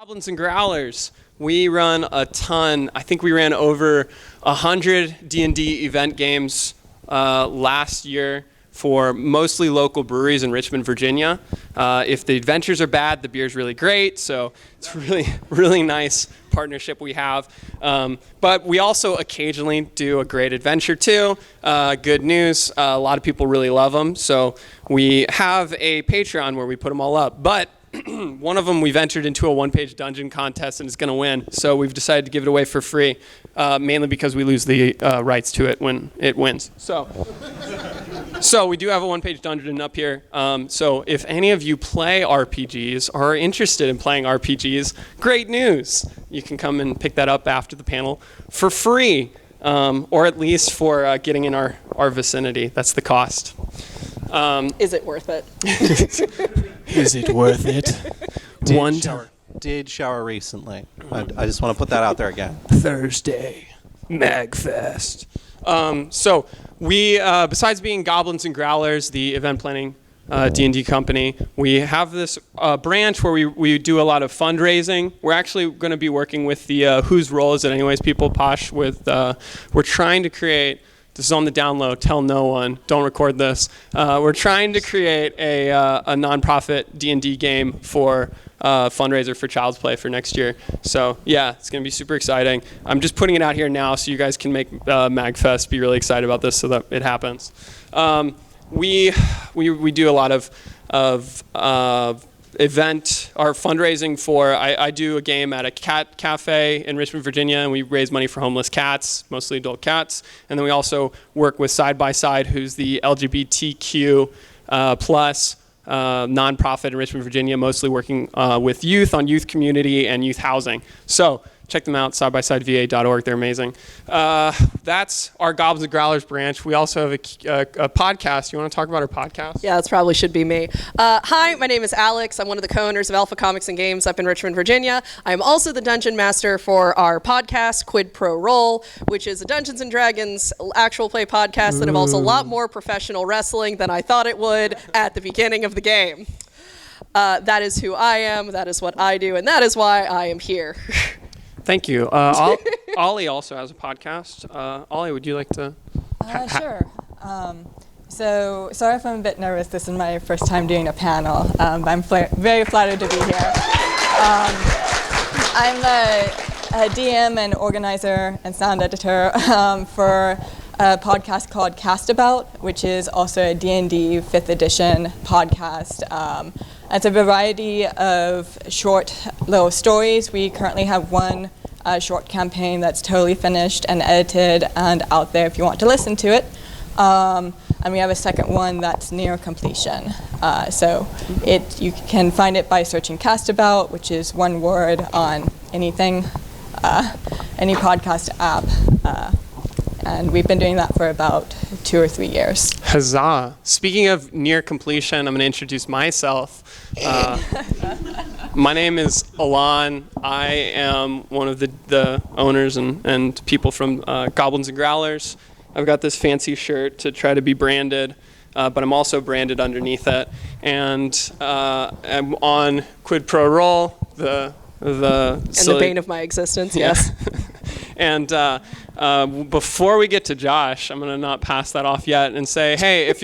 Goblins and Growlers. We run a ton. I think we ran over 100 D&D event games last year for mostly local breweries in Richmond, Virginia. If the adventures are bad, the beer's really great. So it's really, really nice partnership we have. But we also occasionally do a great adventure too. Good news, a lot of people really love them. So we have a Patreon where we put them all up. But one of them we've entered into a one-page dungeon contest and is going to win. So we've decided to give it away for free, mainly because we lose the rights to it when it wins. So we do have a one-page dungeon up here. So if any of you play RPGs or are interested in playing RPGs, great news. You can come and pick that up after the panel for free, or at least for getting in our vicinity. That's the cost. Is it worth it? Is it worth it? Did shower recently. I just want to put that out there again. Thursday, MAGFest. So we, besides being Goblins and Growlers, the event planning D&D company, we have this branch where we do a lot of fundraising. We're actually going to be working with the Whose Role Is It Anyways people, Posh, with, we're trying to create, this is on the down low, tell no one, don't record this. We're trying to create a nonprofit D&D game for fundraiser for Child's Play for next year. So yeah, it's going to be super exciting. I'm just putting it out here now so you guys can make MAGFest be really excited about this so that it happens. We do a lot of event or fundraising for, I do a game at a cat cafe in Richmond, Virginia, and we raise money for homeless cats, mostly adult cats. And then we also work with Side by Side, who's the LGBTQ plus nonprofit in Richmond, Virginia, mostly working with youth on youth community and youth housing. So check them out, sidebysideva.org. They're amazing. That's our Goblins and Growlers branch. We also have a podcast. You want to talk about our podcast? Yeah, that probably should be me. Hi, my name is Alex. I'm one of the co-owners of Alpha Comics and Games up in Richmond, Virginia. I am also the dungeon master for our podcast, Quid Pro Roll, which is a Dungeons & Dragons actual play podcast that involves a lot more professional wrestling than I thought it would at the beginning of the game. That is who I am, that is what I do, and that is why I am here. Thank you. Ollie also has a podcast. Ollie, would you like to? Sure. So sorry if I'm a bit nervous. This is my first time doing a panel. But I'm very flattered to be here. I'm a DM and organizer and sound editor for a podcast called Cast About, which is also a D&D 5th edition podcast. It's a variety of short little stories. We currently have one short campaign that's totally finished and edited and out there if you want to listen to it. And we have a second one that's near completion. So you can find it by searching Cast About, which is one word on anything, any podcast app. And we've been doing that for about 2 or 3 years. Huzzah. Speaking of near completion, I'm going to introduce myself. My name is Alon. I am one of the owners and people from Goblins and Growlers. I've got this fancy shirt to try to be branded, but I'm also branded underneath it. And I'm on Quid Pro Roll, the bane of my existence, yes. And before we get to Josh, I'm going to not pass that off yet and say, hey, if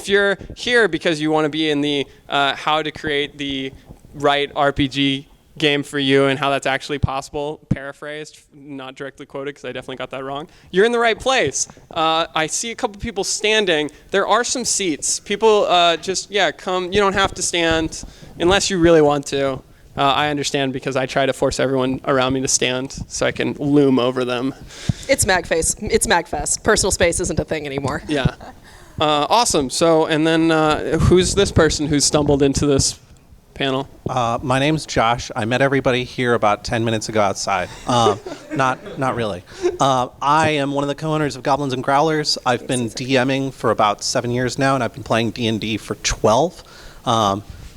you're here because you want to be in the how to create the right RPG game for you and how that's actually possible, paraphrased, not directly quoted because I definitely got that wrong, you're in the right place. I see a couple people standing. There are some seats. People come. You don't have to stand unless you really want to. I understand because I try to force everyone around me to stand so I can loom over them. It's MAGFest. It's MAGFest. Personal space isn't a thing anymore. Yeah. Awesome. So, and then who's this person who stumbled into this panel? My name's Josh. I met everybody here about 10 minutes ago outside. Not really. I am one of the co-owners of Goblins and Growlers. I've been DMing for about 7 years now, and I've been playing D&D for 12.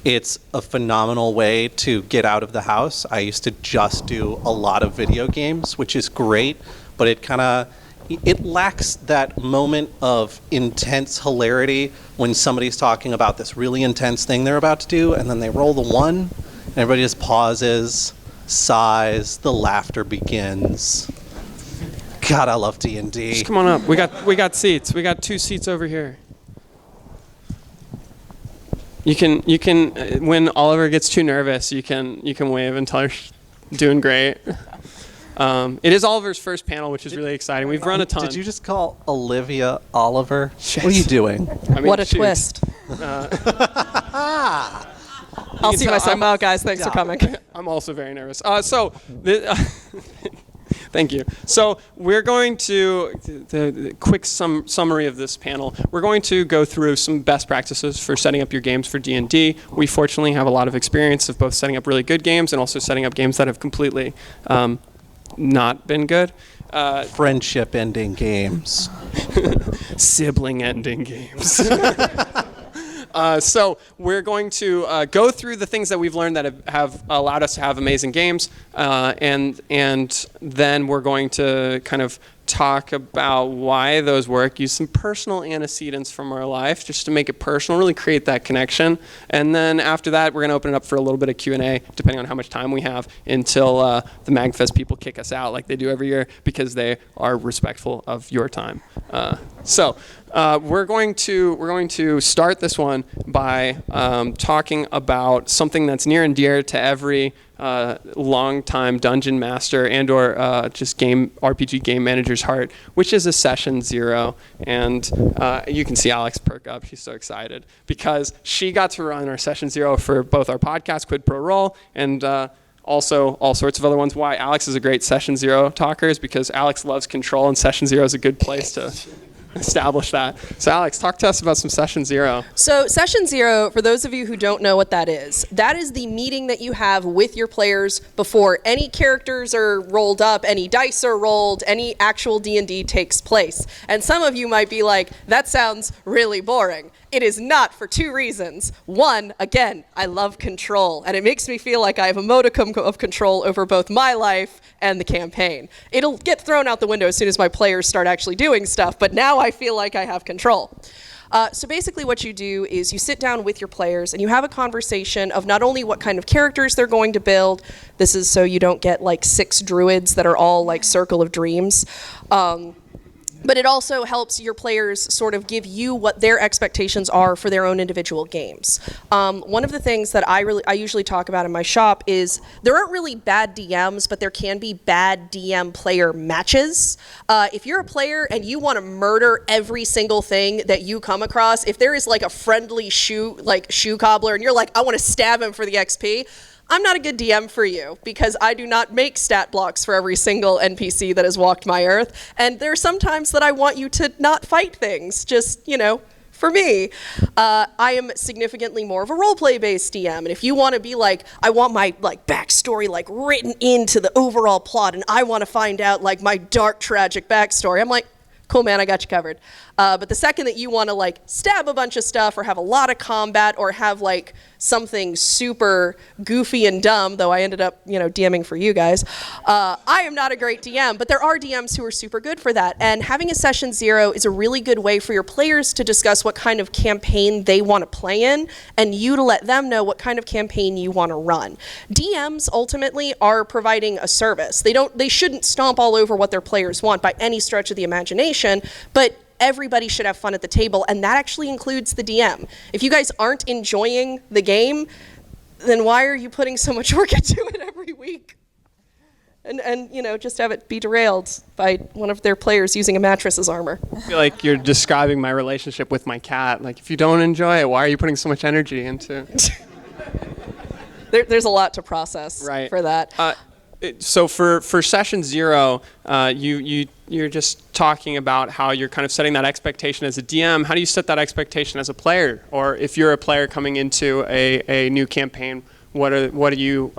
It's a phenomenal way to get out of the house. I used to just do a lot of video games, which is great, but it lacks that moment of intense hilarity when somebody's talking about this really intense thing they're about to do, and then they roll the 1, Everybody just pauses, sighs, the laughter begins. God, I love D&D. Just come on up. We got seats. We got 2 seats over here. You can when Oliver gets too nervous, you can wave and tell her she's doing great. It is Oliver's first panel, which is really exciting. We've run a ton. Did you just call Olivia Oliver? What are you doing? I mean, What a shoot. twist. I'll see myself out, guys. Thanks for coming. I'm also very nervous. Thank you. So we're going to, the quick summary of this panel, we're going to go through some best practices for setting up your games for D&D. We fortunately have a lot of experience of both setting up really good games and also setting up games that have completely not been good. Friendship ending games. Sibling ending games. So we're going to go through the things that we've learned that have allowed us to have amazing games, and then we're going to kind of talk about why those work, use some personal antecedents from our life just to make it personal, really create that connection. And then after that, we're going to open it up for a little bit of Q&A, depending on how much time we have, until the MAGFest people kick us out like they do every year, because they are respectful of your time. So we're going to start this one by talking about something that's near and dear to every long-time dungeon master and or just RPG game manager's heart, which is a session 0. And you can see Alex perk up. She's so excited because she got to run our session 0 for both our podcast, Quid Pro Roll, and also all sorts of other ones. Why Alex is a great session 0 talker is because Alex loves control, and session 0 is a good place to establish that. So Alex, talk to us about some session 0. So session 0, for those of you who don't know what that is the meeting that you have with your players before any characters are rolled up, any dice are rolled, any actual D&D takes place. And some of you might be like, that sounds really boring. It is not, for 2 reasons. One, again, I love control, and it makes me feel like I have a modicum of control over both my life and the campaign. It'll get thrown out the window as soon as my players start actually doing stuff, but now I feel like I have control. So basically what you do is you sit down with your players and you have a conversation of not only what kind of characters they're going to build. This is so you don't get like 6 druids that are all like Circle of Dreams. But it also helps your players sort of give you what their expectations are for their own individual games. One of the things that I usually talk about in my shop is there aren't really bad DMs, but there can be bad DM player matches. If you're a player and you want to murder every single thing that you come across, if there is like a friendly shoe cobbler and you're like, I want to stab him for the XP, I'm not a good DM for you because I do not make stat blocks for every single NPC that has walked my earth. And there are some times that I want you to not fight things, just, for me. I am significantly more of a roleplay based DM. And if you want to be like, I want my backstory written into the overall plot and I want to find out my dark, tragic backstory, I'm like, cool, man, I got you covered. But the second that you want to stab a bunch of stuff or have a lot of combat or have something super goofy and dumb, though I ended up, DMing for you guys, I am not a great DM, but there are DMs who are super good for that. And having a session 0 is a really good way for your players to discuss what kind of campaign they want to play in and you to let them know what kind of campaign you want to run. DMs ultimately are providing a service. They shouldn't stomp all over what their players want by any stretch of the imagination, but everybody should have fun at the table, and that actually includes the DM. If you guys aren't enjoying the game, then why are you putting so much work into it every week? And just have it be derailed by one of their players using a mattress as armor. I feel like you're describing my relationship with my cat. If you don't enjoy it, why are you putting so much energy into it? There's a lot to process for that. So for session 0, you're just talking about how you're kind of setting that expectation as a DM. How do you set that expectation as a player? Or if you're a player coming into a new campaign, how do you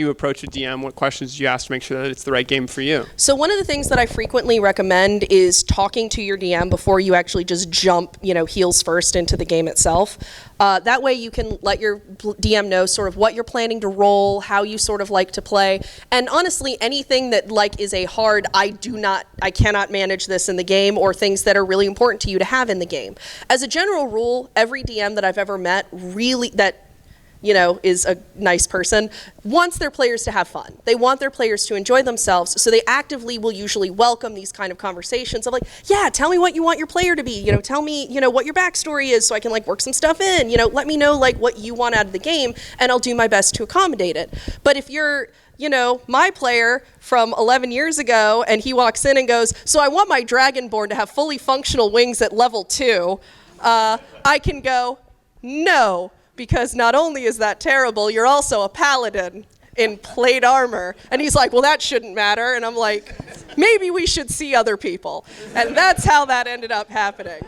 approach a DM? What questions do you ask to make sure that it's the right game for you? So one of the things that I frequently recommend is talking to your DM before you actually just jump, heels first into the game itself. That way you can let your DM know sort of what you're planning to roll, how you sort of like to play. And honestly, anything that is a hard, I cannot manage this in the game, or things that are really important to you to have in the game. As a general rule, every DM that I've ever met is a nice person, wants their players to have fun. They want their players to enjoy themselves, so they actively will usually welcome these kind of conversations of like, yeah, tell me what you want your player to be, tell me, what your backstory is so I can like work some stuff in, let me know like what you want out of the game and I'll do my best to accommodate it. But if you're my player from 11 years ago, and he walks in and goes, so I want my Dragonborn to have fully functional wings at level 2, I can go, no, because not only is that terrible, you're also a paladin in plate armor. And he's like, well, that shouldn't matter. And I'm like, maybe we should see other people. And that's how that ended up happening.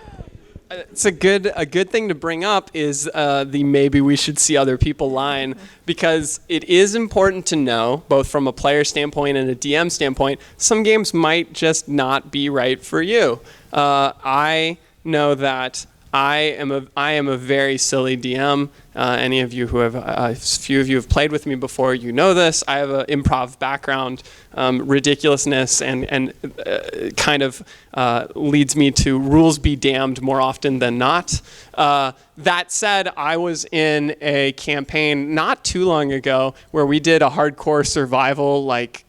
It's a good thing to bring up is the maybe we should see other people line, because it is important to know, both from a player standpoint and a DM standpoint, some games might just not be right for you. I know that I am a very silly DM. Any of you who have, a few of you have played with me before, you know this. I have an improv background. Ridiculousness and kind of leads me to rules be damned more often than not. That said, I was in a campaign not too long ago where we did a hardcore survival, like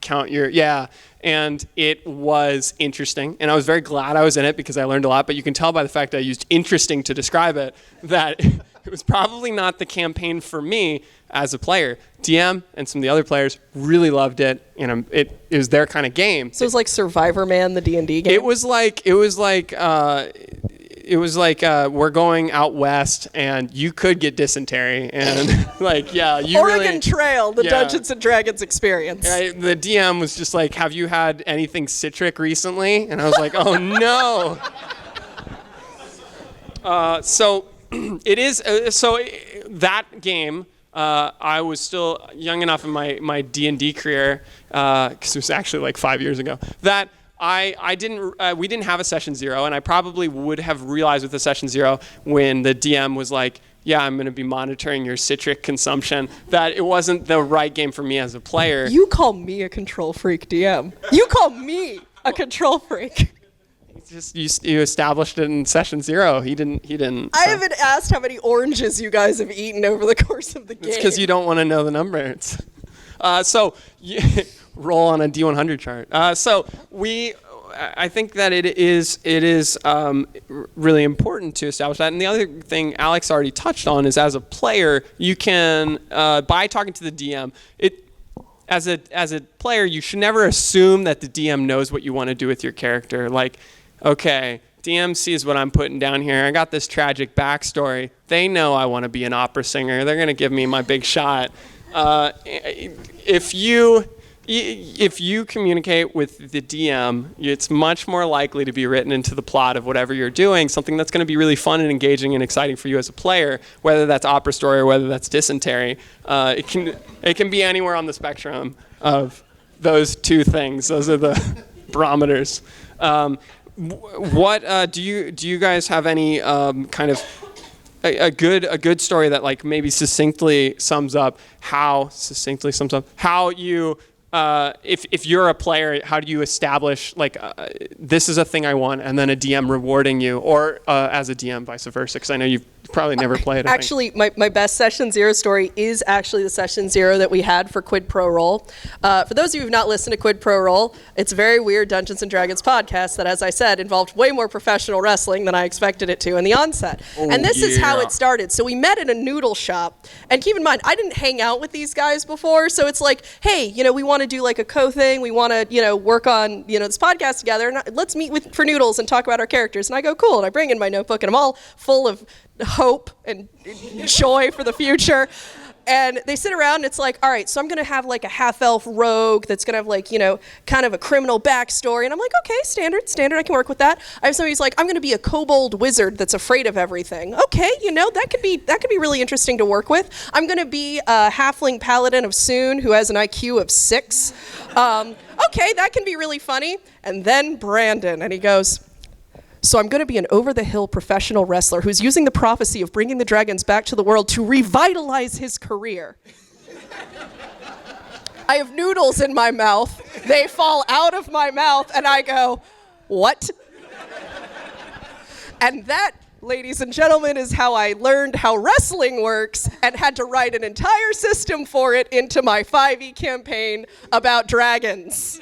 and it was interesting. And I was very glad I was in it because I learned a lot, but you can tell by the fact that I used interesting to describe it that it was probably not the campaign for me as a player. DM and some of the other players really loved it, and it was their kind of game. So it was like Survivor Man, the D&D game? It was like we're going out west, and you could get dysentery, and you Oregon Trail, the Dungeons and Dragons experience. The DM was just like, have you had anything citric recently? And I was like, oh no. So it is. So that game. I was still young enough in my D&D career, because it was actually like 5 years ago, that we didn't have a session 0, and I probably would have realized with the session 0 when the DM was like, yeah, I'm going to be monitoring your citric consumption, that it wasn't the right game for me as a player. You call me a control freak, DM. You call me a control freak. Just you established it in session 0. He didn't. So. I haven't asked how many oranges you guys have eaten over the course of the game. It's because you don't want to know the numbers. So roll on a D100 chart. I think that it is really important to establish that. And the other thing Alex already touched on is, as a player, you can by talking to the DM, as a player, you should never assume that the DM knows what you want to do with your character. Like, okay, DM sees what I'm putting down here. I got this tragic backstory. They know I want to be an opera singer. They're going to give me my big shot. If you communicate with the DM, it's much more likely to be written into the plot of whatever you're doing, something that's going to be really fun and engaging and exciting for you as a player, whether that's opera story or whether that's dysentery. It can be anywhere on the spectrum of those two things. Those are the barometers. What do you guys have any kind of a good story that like maybe succinctly sums up how you if you're a player, how do you establish like this is a thing I want, and then a DM rewarding you, or as a DM vice versa? Because I know you've probably never played. Actually, my best session 0 story is actually the session 0 that we had for Quid Pro Roll. For those of you who've not listened to Quid Pro Roll, it's a very weird Dungeons and Dragons podcast that, as I said, involved way more professional wrestling than I expected it to in the onset. And this is how it started. So we met in a noodle shop, and keep in mind, I didn't hang out with these guys before, so it's like, hey, we want to do like a co-thing. We want to, work on, this podcast together, and let's meet for noodles and talk about our characters. And I go, cool, and I bring in my notebook, and I'm all full of hope and joy for the future. And they sit around, and it's like, all right, so I'm going to have like a half-elf rogue that's going to have like, kind of a criminal backstory. And I'm like, okay, standard, I can work with that. I have somebody who's like, I'm going to be a kobold wizard that's afraid of everything. Okay, that could be really interesting to work with. I'm going to be a halfling paladin of Soon who has an IQ of 6. Okay, that can be really funny. And then Brandon, and he goes, so I'm going to be an over-the-hill professional wrestler who's using the prophecy of bringing the dragons back to the world to revitalize his career. I have noodles in my mouth. They fall out of my mouth, and I go, what? And that ladies and gentlemen, is how I learned how wrestling works and had to write an entire system for it into my 5e campaign about dragons.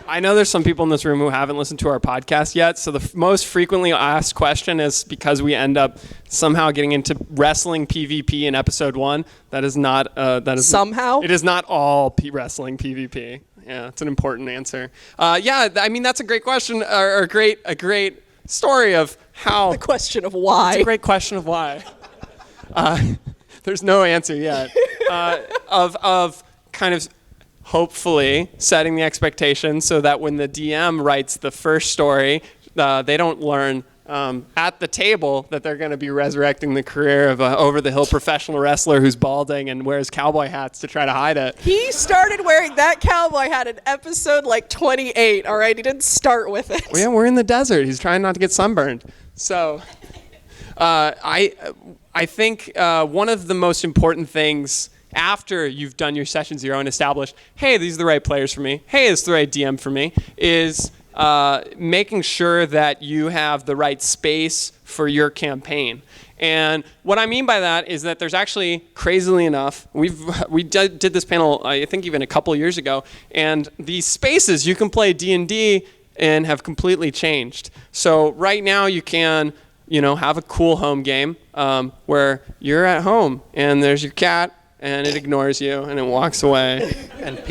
I know there's some people in this room who haven't listened to our podcast yet, so the most frequently asked question is because we end up somehow getting into wrestling PvP in episode 1. That is not somehow. It is not all wrestling PvP. Yeah, it's an important answer. Yeah, I mean that's a great question, or a great story of how. The question of why. It's a great question of why. There's no answer yet. Of kind of. Hopefully setting the expectation so that when the DM writes the first story, they don't learn at the table that they're going to be resurrecting the career of an over-the-hill professional wrestler who's balding and wears cowboy hats to try to hide it. He started wearing that cowboy hat in episode 28, all right? He didn't start with it. Well, yeah, we're in the desert. He's trying not to get sunburned. So I think one of the most important things after you've done your session 0 and established, hey, these are the right players for me, hey, this is the right DM for me, is making sure that you have the right space for your campaign. And what I mean by that is that there's actually, crazily enough, we did this panel, I think even a couple years ago, and these spaces you can play D&D in have completely changed. So right now you can have a cool home game where you're at home and there's your cat, and it ignores you, and it walks away. And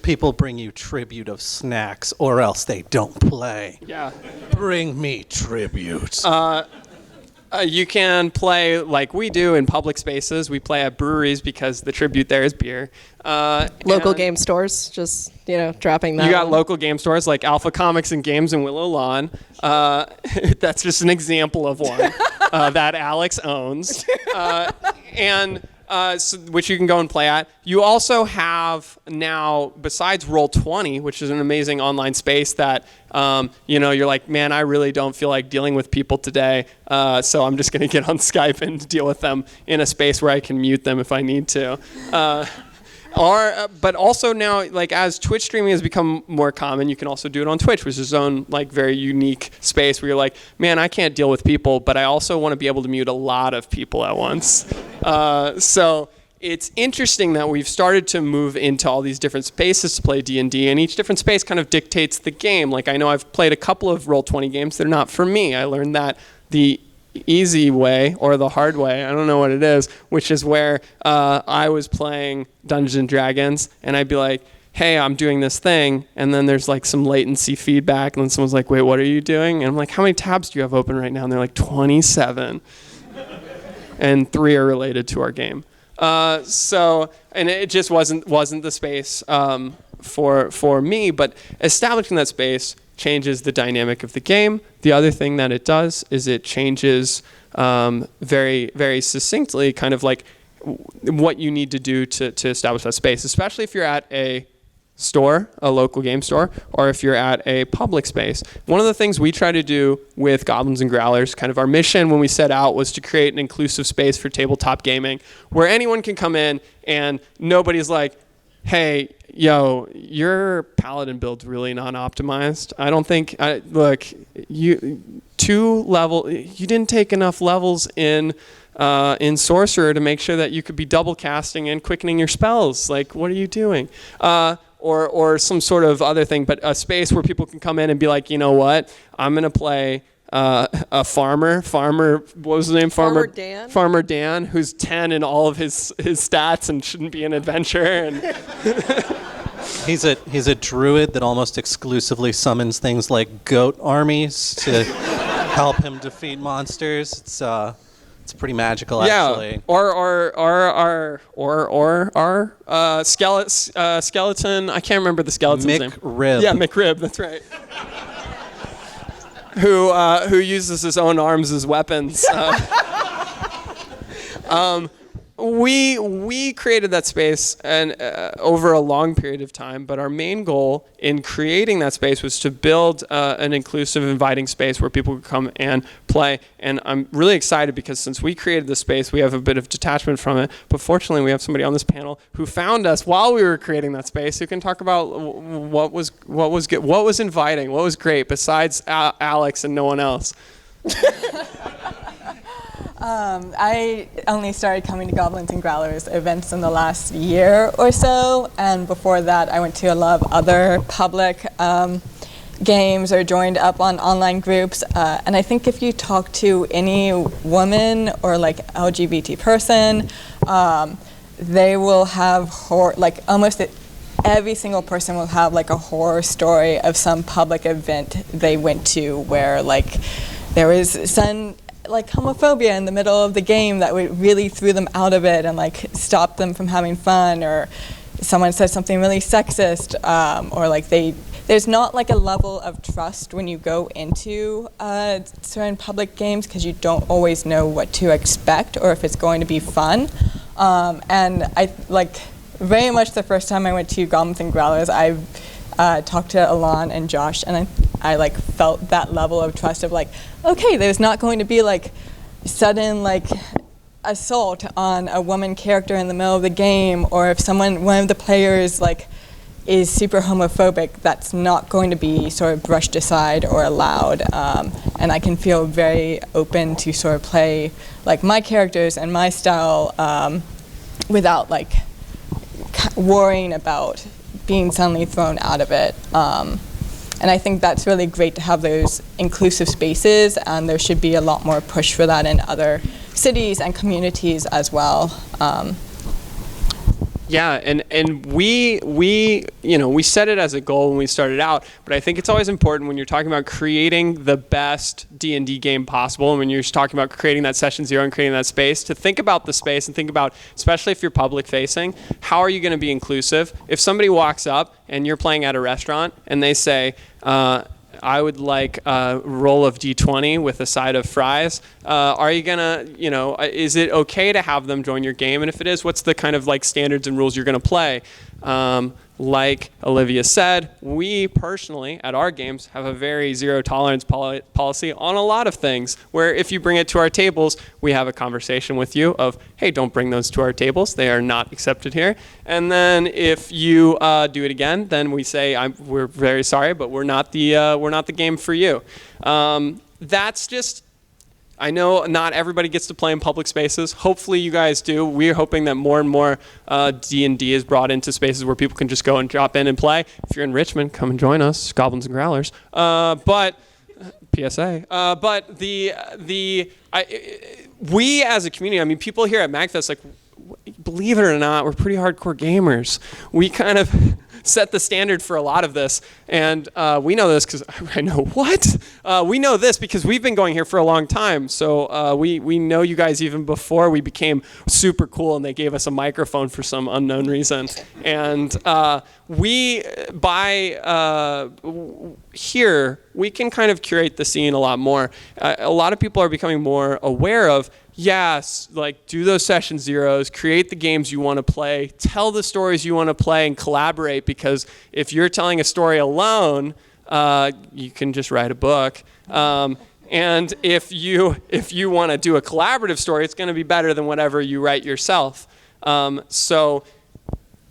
people bring you tribute of snacks, or else they don't play. Yeah. Bring me tribute. You can play like we do in public spaces. We play at breweries because the tribute there is beer. Local game stores, just, dropping that. You got local game stores like Alpha Comics and Games in Willow Lawn. That's just an example of one that Alex owns. Which you can go and play at. You also have now, besides Roll20, which is an amazing online space that, you're like, man, I really don't feel like dealing with people today, so I'm just going to get on Skype and deal with them in a space where I can mute them if I need to. But also now, as Twitch streaming has become more common, you can also do it on Twitch, which is its own very unique space where you're like, man, I can't deal with people, but I also want to be able to mute a lot of people at once. So it's interesting that we've started to move into all these different spaces to play D&D, and each different space kind of dictates the game. I know I've played a couple of Roll20 games that are not for me. I learned that the easy way or the hard way, I don't know what it is, which is where I was playing Dungeons and Dragons and I'd be like, hey, I'm doing this thing, and then there's some latency feedback, and then someone's like, wait, what are you doing? And I'm like, how many tabs do you have open right now? And they're like, 27. And 3 are related to our game. And it just wasn't the space for me, but establishing that space changes the dynamic of the game. The other thing that it does is it changes very, very succinctly kind of what you need to do to establish that space, especially if you're at a store, a local game store, or if you're at a public space. One of the things we try to do with Goblins and Growlers, kind of our mission when we set out, was to create an inclusive space for tabletop gaming where anyone can come in and nobody's like, hey, yo, your paladin build's really not optimized. I don't think, look, you didn't take enough levels in Sorcerer to make sure that you could be double casting and quickening your spells. What are you doing? Or some sort of other thing, but a space where people can come in and be like, you know what, I'm going to play a farmer, what was his name? Farmer Dan? Farmer Dan, who's 10 in all of his stats and shouldn't be an adventurer. And He's a druid that almost exclusively summons things like goat armies to help him defeat monsters. It's pretty magical, actually. Or our skeleton. I can't remember the skeleton's name. McRib. Yeah, McRib. That's right. Who uses his own arms as weapons. We created that space and over a long period of time, but our main goal in creating that space was to build an inclusive, inviting space where people could come and play. And I'm really excited because since we created this space, we have a bit of detachment from it. But fortunately, we have somebody on this panel who found us while we were creating that space, who can talk about what was good, what was inviting, what was great, besides Alex and no one else. I only started coming to Goblins and Growlers events in the last year or so, and before that I went to a lot of other public games or joined up on online groups, and I think if you talk to any woman or like LGBT person, they will have almost every single person will have like a horror story of some public event they went to where like there was some like homophobia in the middle of the game that really threw them out of it and like stopped them from having fun, or someone said something really sexist, or like there's not like a level of trust when you go into certain public games because you don't always know what to expect or if it's going to be fun. And I like very much the first time I went to Goblins and Growlers, I talked to Alon and Josh, and I like felt that level of trust of like, okay, there's not going to be like sudden like assault on a woman character in the middle of the game, or if one of the players like is super homophobic, that's not going to be sort of brushed aside or allowed. And I can feel very open to sort of play like my characters and my style without like worrying about being suddenly thrown out of it. And I think that's really great to have those inclusive spaces, and there should be a lot more push for that in other cities and communities as well. Yeah, and we set it as a goal when we started out, but I think it's always important when you're talking about creating the best D&D game possible, and when you're talking about creating that session zero and creating that space, to think about the space and think about, especially if you're public facing, how are you going to be inclusive? If somebody walks up and you're playing at a restaurant and they say, I would like a roll of D20 with a side of fries. Are you gonna, is it okay to have them join your game? And if it is, what's the kind of like standards and rules you're gonna play? Like Olivia said, we personally at our games have a very zero tolerance policy on a lot of things, where if you bring it to our tables, we have a conversation with you of, hey, don't bring those to our tables. They are not accepted here. And then if you do it again, then we say, we're very sorry, but we're not the game for you. That's just, I know not everybody gets to play in public spaces. Hopefully you guys do. We're hoping that more and more D&D is brought into spaces where people can just go and drop in and play. If you're in Richmond, come and join us, Goblins and Growlers. But PSA. But we as a community, I mean, people here at MAGFest, like, believe it or not, we're pretty hardcore gamers. We kind of set the standard for a lot of this, and we know this because I know what? We know this because we've been going here for a long time, so we know you guys even before we became super cool and they gave us a microphone for some unknown reason. And here, we can kind of curate the scene a lot more. A lot of people are becoming more aware of, yes, like do those session zeros, create the games you want to play, tell the stories you want to play, and collaborate, because if you're telling a story alone, you can just write a book. And if you want to do a collaborative story, it's going to be better than whatever you write yourself. So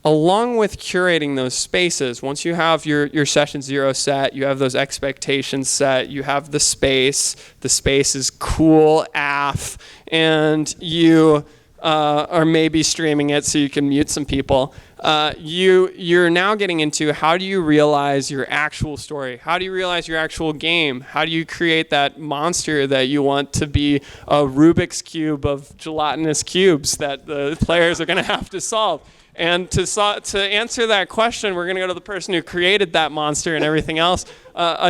along with curating those spaces, once you have your session zero set, you have those expectations set, you have the space is cool AF, and you are maybe streaming it so you can mute some people, you're now getting into, how do you realize your actual story? How do you realize your actual game? How do you create that monster that you want to be a Rubik's Cube of gelatinous cubes that the players are going to have to solve? And to answer that question, we're going to go to the person who created that monster and everything else,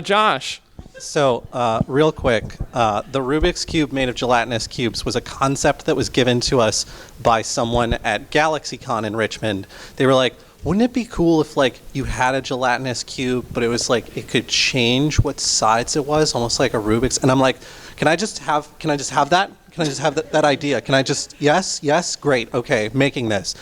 Josh. So, real quick, the Rubik's Cube made of gelatinous cubes was a concept that was given to us by someone at GalaxyCon in Richmond. They were like, wouldn't it be cool if like you had a gelatinous cube, but it was like it could change what size it was, almost like a Rubik's? And I'm like, can I just have that? Can I just have that idea? Can I just, yes, great, okay, making this.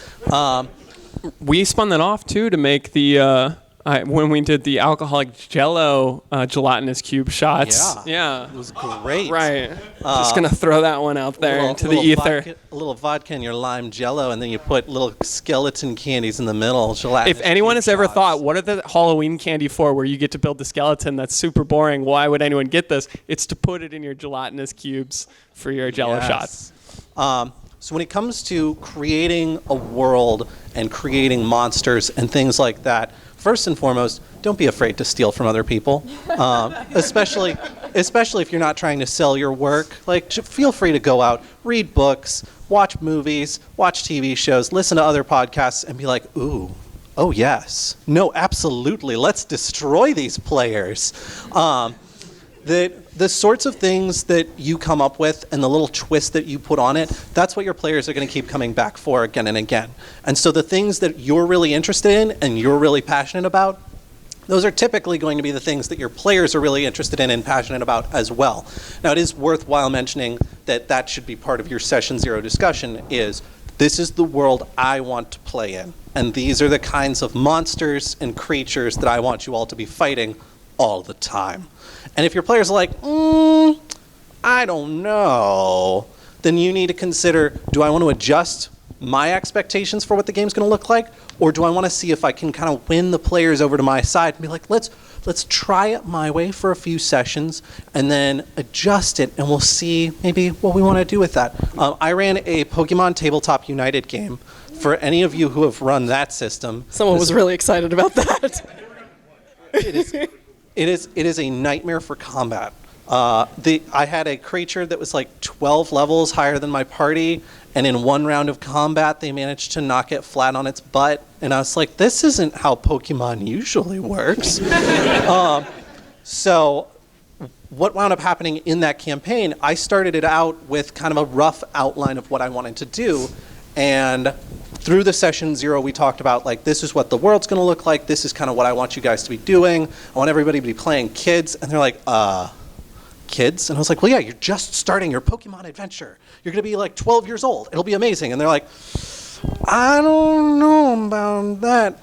We spun that off too to make the when we did the alcoholic Jello gelatinous cube shots. Yeah. It was great. Right. Just gonna throw that one out there into the ether. A little vodka in your lime Jello, and then you put little skeleton candies in the middle. If anyone has ever thought, what are the Halloween candy for, where you get to build the skeleton? That's super boring. Why would anyone get this? It's to put it in your gelatinous cubes for your Jello shots. So when it comes to creating a world and creating monsters and things like that, first and foremost, don't be afraid to steal from other people, especially if you're not trying to sell your work. Like, feel free to go out, read books, watch movies, watch TV shows, listen to other podcasts, and be like, ooh, oh yes, no, absolutely, let's destroy these players. The sorts of things that you come up with and the little twist that you put on it, that's what your players are going to keep coming back for again and again. And so the things that you're really interested in and you're really passionate about, those are typically going to be the things that your players are really interested in and passionate about as well. Now, it is worthwhile mentioning that that should be part of your session 0 discussion is, this is the world I want to play in. And these are the kinds of monsters and creatures that I want you all to be fighting all the time. And if your players are like, I don't know, then you need to consider, do I want to adjust my expectations for what the game's going to look like? Or do I want to see if I can kind of win the players over to my side and be like, let's try it my way for a few sessions and then adjust it, and we'll see maybe what we want to do with that. I ran a Pokemon Tabletop United game. For any of you who have run that system. Someone was really excited about that. It is a nightmare for combat. I had a creature that was like 12 levels higher than my party, and in one round of combat, they managed to knock it flat on its butt. And I was like, this isn't how Pokemon usually works. So what wound up happening in that campaign, I started it out with kind of a rough outline of what I wanted to do. And through the session 0, we talked about, like, this is what the world's going to look like. This is kind of what I want you guys to be doing. I want everybody to be playing kids. And they're like, kids? And I was like, well, yeah, you're just starting your Pokemon adventure. You're going to be like 12 years old. It'll be amazing. And they're like, I don't know about that.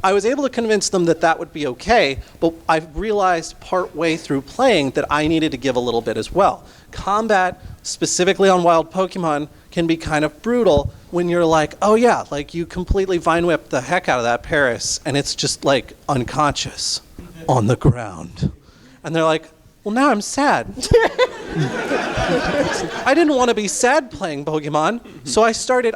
I was able to convince them that that would be okay, but I realized partway through playing that I needed to give a little bit as well. Combat, specifically on wild Pokemon, can be kind of brutal when you're like, oh yeah, like you completely vine whip the heck out of that Paris and it's just like unconscious on the ground. And they're like, well, now I'm sad. I didn't want to be sad playing Pokemon, so I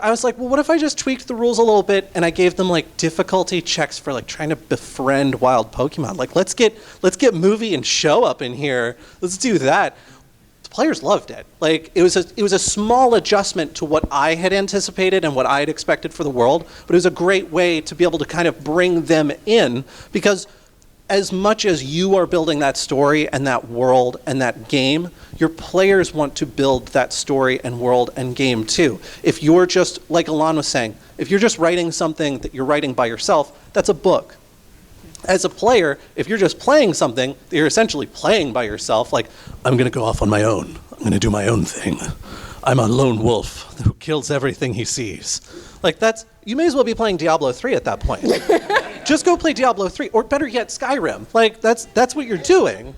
was like, well, what if I just tweaked the rules a little bit and I gave them like difficulty checks for like trying to befriend wild Pokemon? Like, let's get movie and show up in here. Let's do that. The players loved it. Like, it was a small adjustment to what I had anticipated and what I had expected for the world, but it was a great way to be able to kind of bring them in, because as much as you are building that story and that world and that game, your players want to build that story and world and game too. If you're just, like Alon was saying, if you're just writing something that you're writing by yourself, that's a book. As a player, if you're just playing something that you're essentially playing by yourself, like, I'm going to go off on my own. I'm going to do my own thing. I'm a lone wolf who kills everything he sees. Like, you may as well be playing Diablo 3 at that point. Just go play Diablo 3, or better yet, Skyrim. Like, that's what you're doing.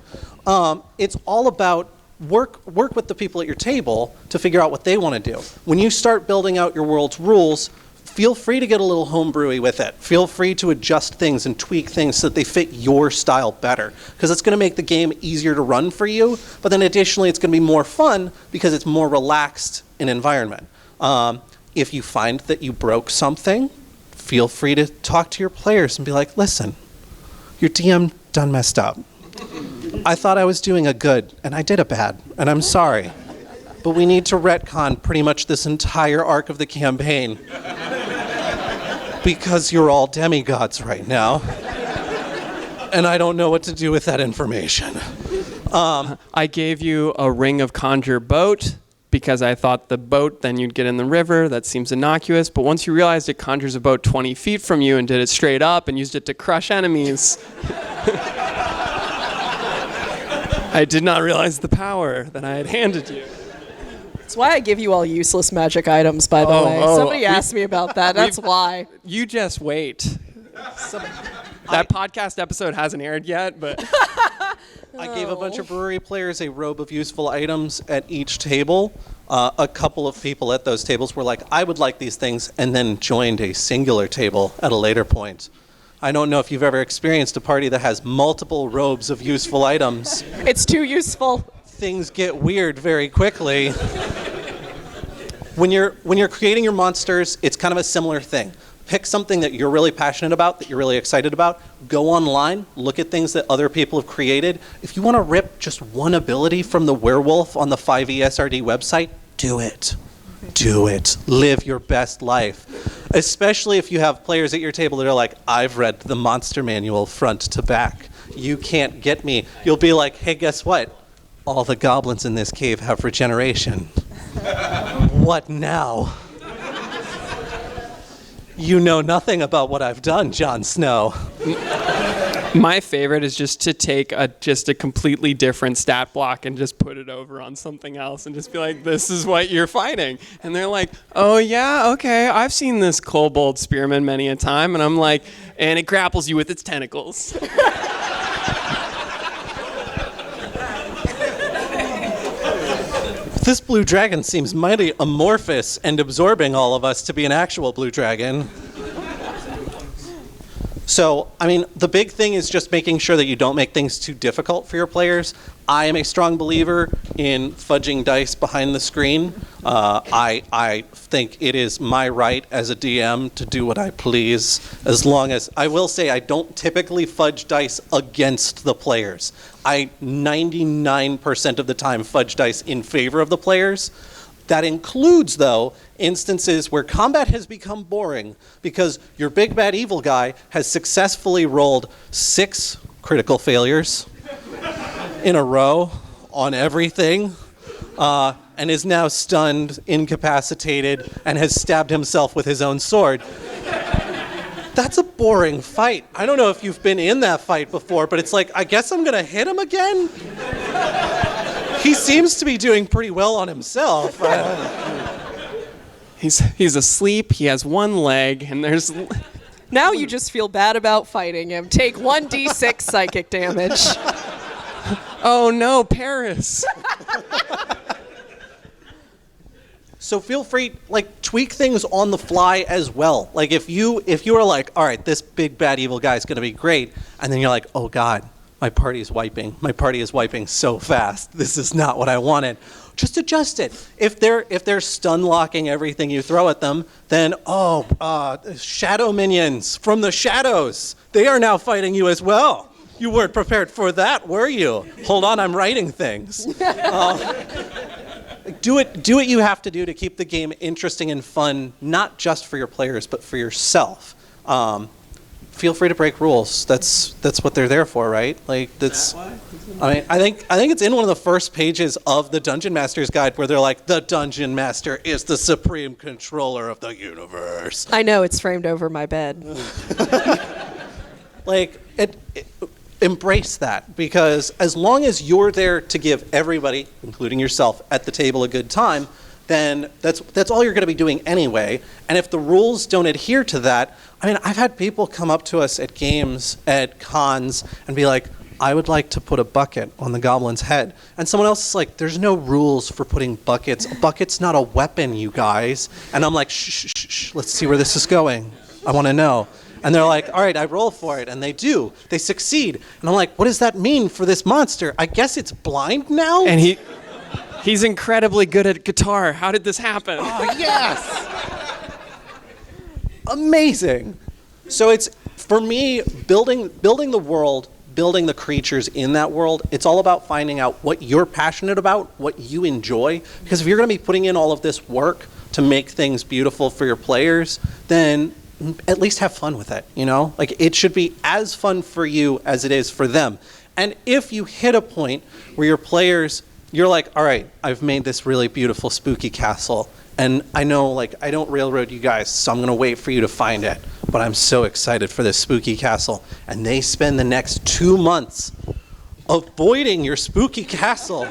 It's all about work with the people at your table to figure out what they want to do. When you start building out your world's rules, feel free to get a little homebrewy with it. Feel free to adjust things and tweak things so that they fit your style better, because it's going to make the game easier to run for you, but then additionally it's going to be more fun because it's more relaxed in environment. If you find that you broke something, feel free to talk to your players and be like, listen, your DM done messed up. I thought I was doing a good, and I did a bad, and I'm sorry. But we need to retcon pretty much this entire arc of the campaign because you're all demigods right now, and I don't know what to do with that information. I gave you a Ring of Conjure boat because I thought the boat, then you'd get in the river. That seems innocuous. But once you realized it conjures a boat 20 feet from you and did it straight up and used it to crush enemies, I did not realize the power that I had handed you. That's why I give you all useless magic items, by the way. Somebody asked me about that. That's why. You just wait. That podcast episode hasn't aired yet, but I gave a bunch of brewery players a robe of useful items at each table. A couple of people at those tables were like, I would like these things, and then joined a singular table at a later point. I don't know if you've ever experienced a party that has multiple robes of useful items. It's too useful. Things get weird very quickly. When you're creating your monsters, it's kind of a similar thing. Pick something that you're really passionate about, that you're really excited about. Go online, look at things that other people have created. If you want to rip just one ability from the werewolf on the 5ESRD website, do it. Do it. Live your best life. Especially if you have players at your table that are like, I've read the monster manual front to back. You can't get me. You'll be like, hey, guess what? All the goblins in this cave have regeneration. What now? You know nothing about what I've done, Jon Snow. my favorite is just to take a completely different stat block and just put it over on something else and just be like, this is what you're fighting. And they're like, oh yeah, okay, I've seen this kobold spearman many a time. And I'm like, and it grapples you with its tentacles. This blue dragon seems mighty amorphous and absorbing all of us to be an actual blue dragon. So, I mean, the big thing is just making sure that you don't make things too difficult for your players. I am a strong believer in fudging dice behind the screen. I think it is my right as a DM to do what I please, as long as, I will say, I don't typically fudge dice against the players. I 99% of the time fudge dice in favor of the players. That includes, though, instances where combat has become boring because your big bad evil guy has successfully rolled 6 critical failures in a row on everything, and is now stunned, incapacitated, and has stabbed himself with his own sword. That's a boring fight. I don't know if you've been in that fight before, but it's like, I guess I'm gonna hit him again? He seems to be doing pretty well on himself. He's asleep, he has one leg, and there's... Now you just feel bad about fighting him. Take 1d6 psychic damage. Oh no, Paris! So feel free, like, tweak things on the fly as well. Like, if you are like, all right, this big bad evil guy is going to be great, and then you're like, oh God, my party is wiping. My party is wiping so fast. This is not what I wanted. Just adjust it. If they're stun locking everything you throw at them, then shadow minions from the shadows. They are now fighting you as well. You weren't prepared for that, were you? Hold on, I'm writing things. Do what you have to do to keep the game interesting and fun, not just for your players, but for yourself. Feel free to break rules. That's what they're there for, right? Like that's. I mean, I think it's in one of the first pages of the Dungeon Master's Guide where they're like, the Dungeon Master is the supreme controller of the universe. I know, it's framed over my bed. Like embrace that, because as long as you're there to give everybody, including yourself, at the table a good time, then that's all you're going to be doing anyway. And if the rules don't adhere to that, I mean, I've had people come up to us at games, at cons, and be like, I would like to put a bucket on the goblin's head. And someone else is like, there's no rules for putting buckets. A bucket's not a weapon, you guys. And I'm like, shh, let's see where this is going. I want to know. And they're like, all right, I roll for it. And they do. They succeed. And I'm like, what does that mean for this monster? I guess it's blind now? And he's incredibly good at guitar. How did this happen? Oh, yes! Amazing. So it's, for me, building the world, building the creatures in that world, it's all about finding out what you're passionate about, what you enjoy. Because if you're going to be putting in all of this work to make things beautiful for your players, then at least have fun with it, you know? Like, it should be as fun for you as it is for them. And if you hit a point where your players, you're like, all right, I've made this really beautiful spooky castle, and I know, like, I don't railroad you guys, so I'm gonna wait for you to find it, but I'm so excited for this spooky castle. And they spend the next 2 months avoiding your spooky castle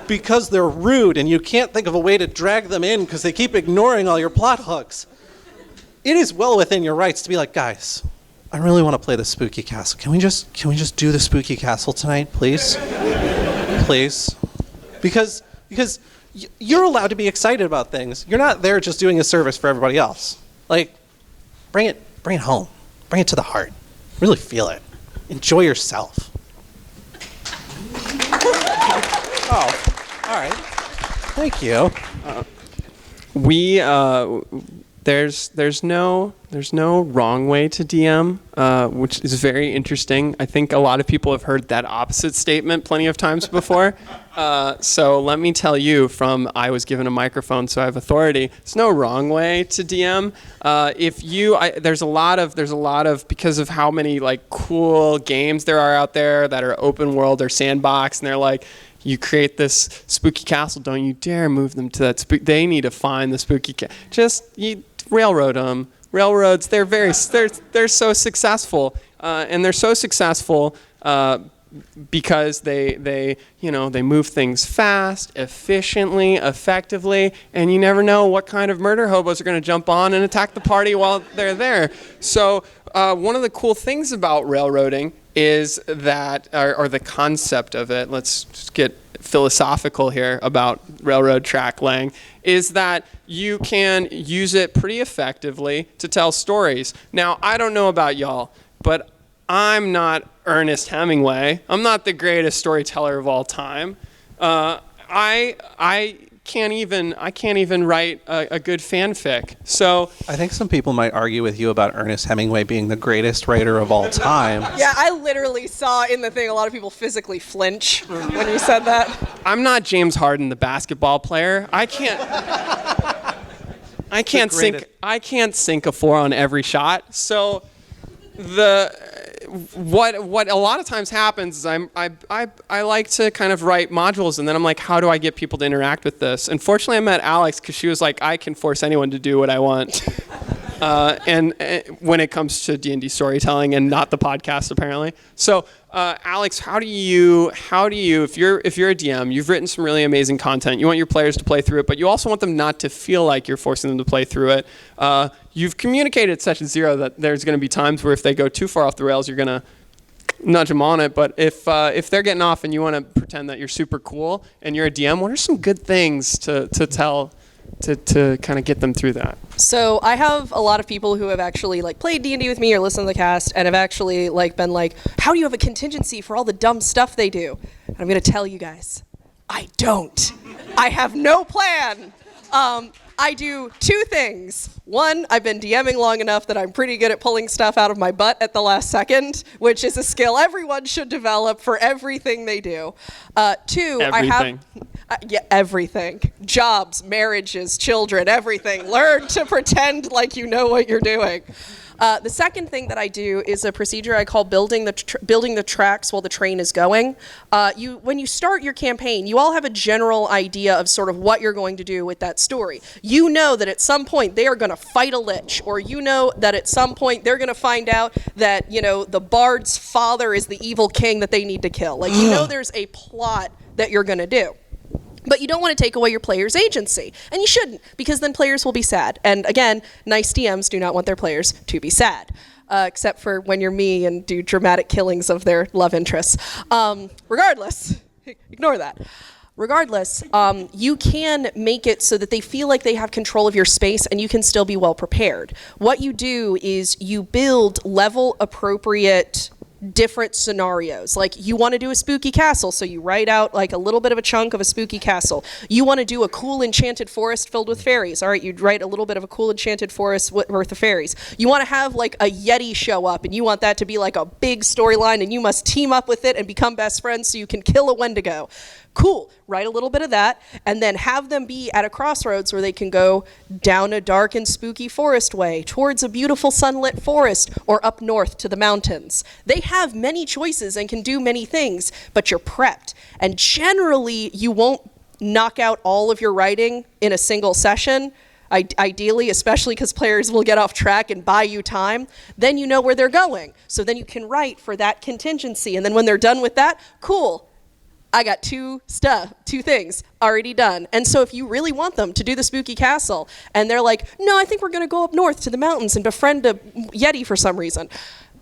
because they're rude and you can't think of a way to drag them in because they keep ignoring all your plot hooks. It is well within your rights to be like, guys, I really want to play the spooky castle. Can we just do the spooky castle tonight, please? Please? Because you're allowed to be excited about things. You're not there just doing a service for everybody else. Like, bring it home. Bring it to the heart. Really feel it. Enjoy yourself. Oh, all right. Thank you. There's no wrong way to DM, which is very interesting. I think a lot of people have heard that opposite statement plenty of times before. So let me tell you, I was given a microphone, so I have authority. There's no wrong way to DM. There's a lot of because of how many like cool games there are out there that are open world or sandbox, and they're like, you create this spooky castle, don't you dare move them to that they need to find the spooky you railroad them. Railroads, they're so successful, and they're so successful because they move things fast, efficiently, effectively, and you never know what kind of murder hobos are going to jump on and attack the party while they're there. So one of the cool things about railroading is that, or the concept of it, let's just get philosophical here about railroad track laying, is that you can use it pretty effectively to tell stories. Now, I don't know about y'all, but I'm not Ernest Hemingway. I'm not the greatest storyteller of all time. I can't even write a good fanfic. So I think some people might argue with you about Ernest Hemingway being the greatest writer of all time. Yeah, I literally saw in the thing a lot of people physically flinch when you said that. I'm not James Harden, the basketball player. I can't sink a 4 on every shot. So what a lot of times happens is I like to kind of write modules, and then I'm like, how do I get people to interact with this? And fortunately I met Alex, because she was like, I can force anyone to do what I want. And when it comes to D&D storytelling, and not the podcast apparently. So Alex, how do you if you're a DM, you've written some really amazing content, you want your players to play through it, but you also want them not to feel like you're forcing them to play through it. You've communicated at session 0 that there's going to be times where if they go too far off the rails, you're going to nudge them on it. But if they're getting off and you want to pretend that you're super cool and you're a DM, what are some good things to tell to kind of get them through that? So I have a lot of people who have actually like played D&D with me or listened to the cast and have actually like been like, how do you have a contingency for all the dumb stuff they do? And I'm going to tell you guys, I don't. I have no plan. I do 2 things. 1, I've been DMing long enough that I'm pretty good at pulling stuff out of my butt at the last second, which is a skill everyone should develop for everything they do. 2, everything. Everything. Jobs, marriages, children, everything. Learn to pretend like you know what you're doing. The second thing that I do is a procedure I call building the tracks while the train is going. When you start your campaign, you all have a general idea of sort of what you're going to do with that story. You know that at some point they are going to fight a lich, or you know that at some point they're going to find out that, the bard's father is the evil king that they need to kill. Like, you know there's a plot that you're going to do. But you don't want to take away your players' agency. And you shouldn't, because then players will be sad. And again, nice DMs do not want their players to be sad. Except for when you're me and do dramatic killings of their love interests. Regardless, ignore that. Regardless, you can make it so that they feel like they have control of your space and you can still be well prepared. What you do is you build level appropriate different scenarios. Like, you want to do a spooky castle, so you write out like a little bit of a chunk of a spooky castle. You want to do a cool enchanted forest filled with fairies. All right, you'd write a little bit of a cool enchanted forest worth of fairies. You want to have like a yeti show up, and you want that to be like a big storyline, and you must team up with it and become best friends so you can kill a Wendigo. Cool, write a little bit of that, and then have them be at a crossroads where they can go down a dark and spooky forest way, towards a beautiful sunlit forest, or up north to the mountains. They have many choices and can do many things, but you're prepped. And generally, you won't knock out all of your writing in a single session. Ideally, especially because players will get off track and buy you time, then you know where they're going. So then you can write for that contingency, and then when they're done with that, cool. I got 2 things already done. And so if you really want them to do the spooky castle, and they're like, no, I think we're going to go up north to the mountains and befriend a yeti for some reason.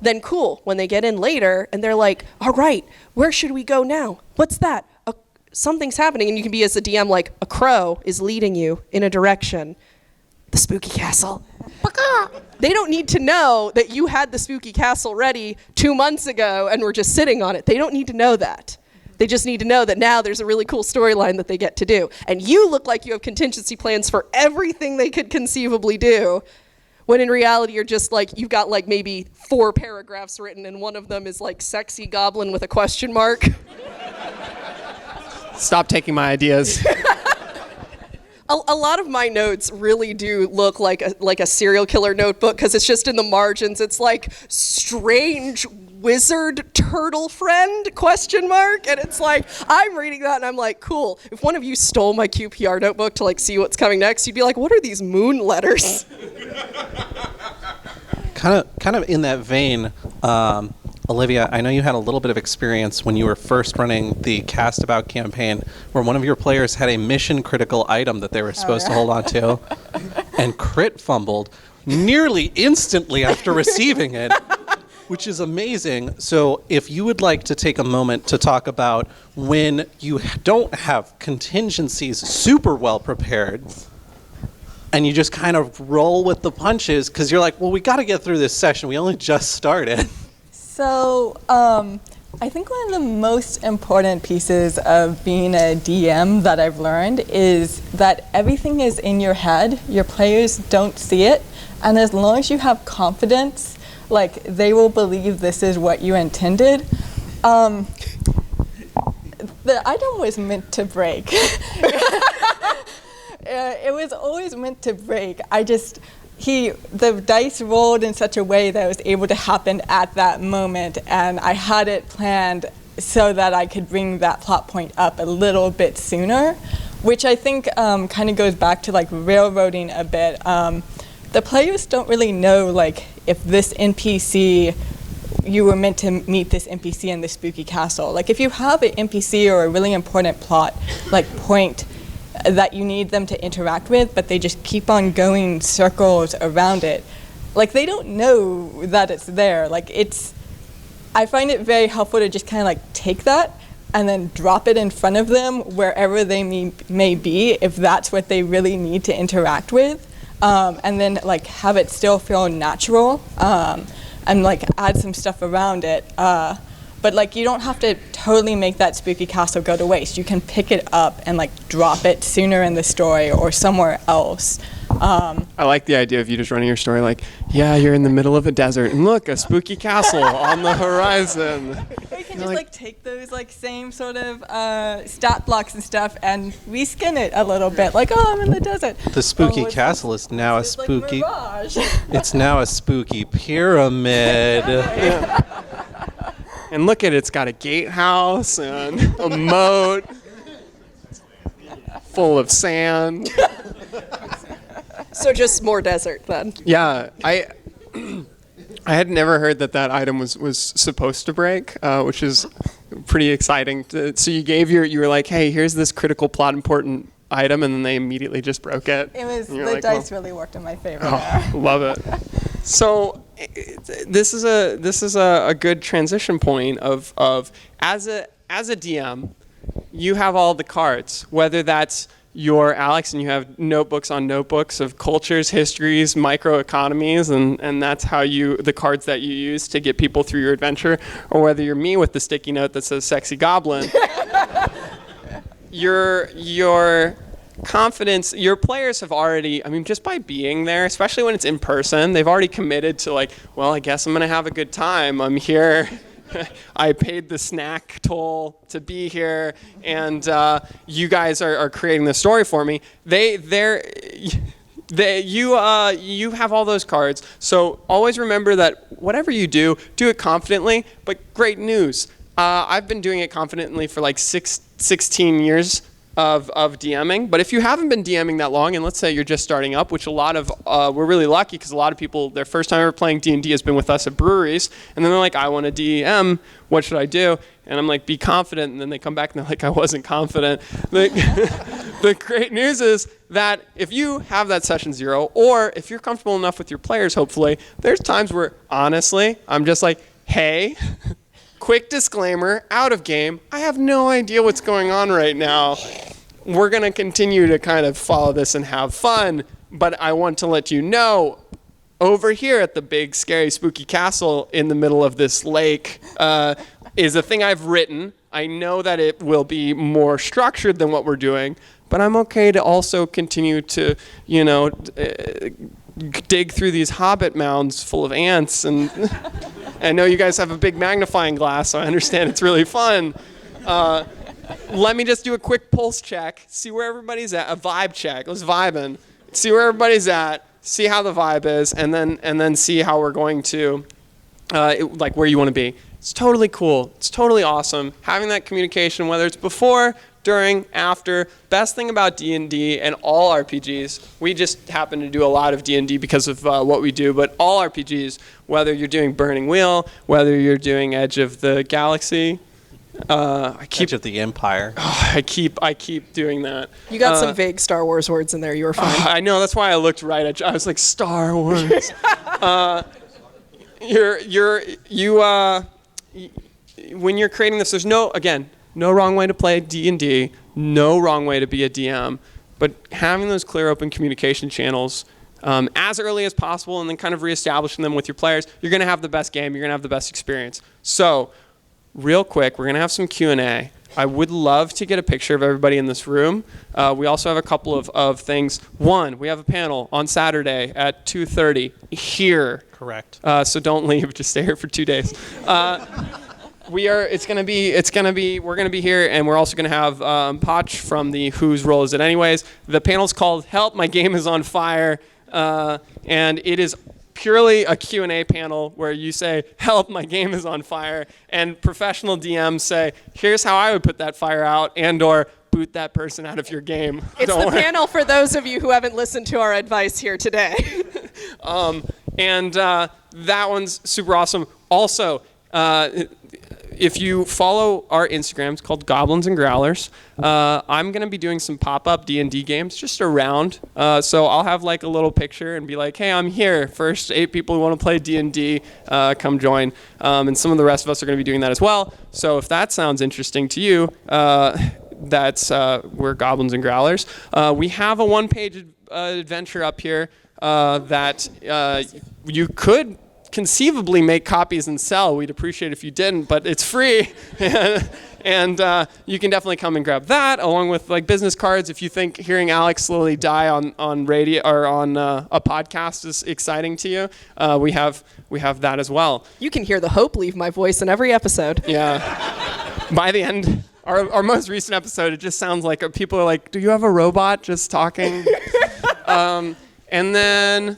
then cool. When they get in later and they're like, all right, where should we go now? What's that? Something's happening. And you can be as a DM like, a crow is leading you in a direction. The spooky castle. They don't need to know that you had the spooky castle ready 2 months ago and were just sitting on it. They don't need to know that. They just need to know that now there's a really cool storyline that they get to do. And you look like you have contingency plans for everything they could conceivably do, when in reality you're just like, you've got like maybe 4 paragraphs written and one of them is like sexy goblin with a question mark. Stop taking my ideas. A lot of my notes really do look like a serial killer notebook, because it's just in the margins. It's like strange wizard turtle friend question mark, and it's like I'm reading that and I'm like, cool. If one of you stole my QPR notebook to like see what's coming next, you'd be like, what are these moon letters? Kind of in that vein, Olivia, I know you had a little bit of experience when you were first running the Cast About campaign, where one of your players had a mission critical item that they were supposed to hold on to, and crit fumbled nearly instantly after receiving it, which is amazing. So if you would like to take a moment to talk about when you don't have contingencies super well prepared, and you just kind of roll with the punches, because you're like, well, we got to get through this session. We only just started. So I think one of the most important pieces of being a DM that I've learned is that everything is in your head. Your players don't see it. And as long as you have confidence, like, they will believe this is what you intended. The item was meant to break. It was always meant to break. The dice rolled in such a way that it was able to happen at that moment, and I had it planned so that I could bring that plot point up a little bit sooner, which I think kind of goes back to like railroading a bit. The players don't really know like if this NPC, you were meant to meet this NPC in the spooky castle. Like if you have an NPC or a really important plot like point that you need them to interact with, but they just keep on going circles around it, like they don't know that it's there. I find it very helpful to just kind of like take that and then drop it in front of them wherever they may be, if that's what they really need to interact with, and then like have it still feel natural, and like add some stuff around it. But like you don't have to totally make that spooky castle go to waste. You can pick it up and like drop it sooner in the story or somewhere else. I like the idea of you just running your story like, yeah, you're in the middle of a desert and look, a spooky castle on the horizon. Or you can just like take those like same sort of stat blocks and stuff and reskin it a little bit. Like, oh, I'm in the desert. The spooky castle is now a spooky. Like it's now a spooky pyramid. And look at it, it's got a gatehouse and a moat full of sand. So just more desert then. Yeah, I had never heard that item was supposed to break, which is pretty exciting. So you were like, hey, here's this critical plot important item, and then they immediately just broke it. It was the like, dice really worked in my favor. Love it. So this is a good transition point of as a DM, you have all the cards, whether that's you're Alex and you have notebooks on notebooks of cultures, histories, microeconomies, and that's how the cards that you use to get people through your adventure, or whether you're me with the sticky note that says sexy goblin. your confidence, your players have already, I mean, just by being there, especially when it's in person, they've already committed to like, well, I guess I'm gonna have a good time. I'm here. I paid the snack toll to be here, and you guys are creating the story for me. You have all those cards, so always remember that whatever you do it confidently. But great news, I've been doing it confidently for like 16 years of DMing. But if you haven't been DMing that long, and let's say you're just starting up, which a lot of, we're really lucky because a lot of people, their first time ever playing D&D has been with us at breweries, and then they're like, I want to DM, what should I do? And I'm like, be confident. And then they come back and they're like, I wasn't confident. The great news is that if you have that session 0, or if you're comfortable enough with your players, hopefully, there's times where, honestly, I'm just like, hey, quick disclaimer, out of game. I have no idea what's going on right now. We're going to continue to kind of follow this and have fun, but I want to let you know, over here at the big, scary, spooky castle in the middle of this lake is a thing I've written. I know that it will be more structured than what we're doing, but I'm okay to also continue to, dig through these hobbit mounds full of ants. And I know you guys have a big magnifying glass, so I understand it's really fun. Let me just do a quick pulse check, see where everybody's at, a vibe check. Let's vibe in. See where everybody's at, see how the vibe is, and then see how we're going to, like where you want to be. It's totally cool. It's totally awesome. Having that communication, whether it's before, during, after. Best thing about D&D and all RPGs, we just happen to do a lot of D&D because of what we do, but all RPGs, whether you're doing Burning Wheel, whether you're doing Edge of the Galaxy, Edge of the Empire. I keep doing that. You got some vague Star Wars words in there. You were fine. I know. That's why I looked right at you. I was like, Star Wars. When you're creating this, there's no wrong way to play D&D, no wrong way to be a DM, but having those clear, open communication channels as early as possible, and then kind of reestablishing them with your players, you're going to have the best game. You're going to have the best experience. So, real quick, we're going to have some Q&A. I would love to get a picture of everybody in this room. We also have a couple of things. One, we have a panel on Saturday at 2:30 here. Correct. So don't leave. Just stay here for 2 days. We're gonna be here, and we're also gonna have Potch from the Whose Role Is It Anyways. The panel's called "Help, My Game Is on Fire," and it is purely a Q&A panel where you say, help, my game is on fire, and professional DMs say, here's how I would put that fire out, and or boot that person out of your game. It's the panel for those of you who haven't listened to our advice here today. That one's super awesome. Also, if you follow our Instagram, it's called Goblins and Growlers. I'm going to be doing some pop-up D&D games just around. So I'll have like a little picture and be like, hey, I'm here. First 8 people who want to play D&D, come join. And some of the rest of us are going to be doing that as well. So if that sounds interesting to you, we're Goblins and Growlers. We have a one-page adventure up here that you could conceivably make copies and sell. We'd appreciate if you didn't, but it's free. And you can definitely come and grab that, along with like business cards. If you think hearing Alex slowly die on radio or on a podcast is exciting to you, we have that as well. You can hear the hope leave my voice in every episode. Yeah. By the end, our most recent episode, it just sounds like people are like, do you have a robot just talking? And then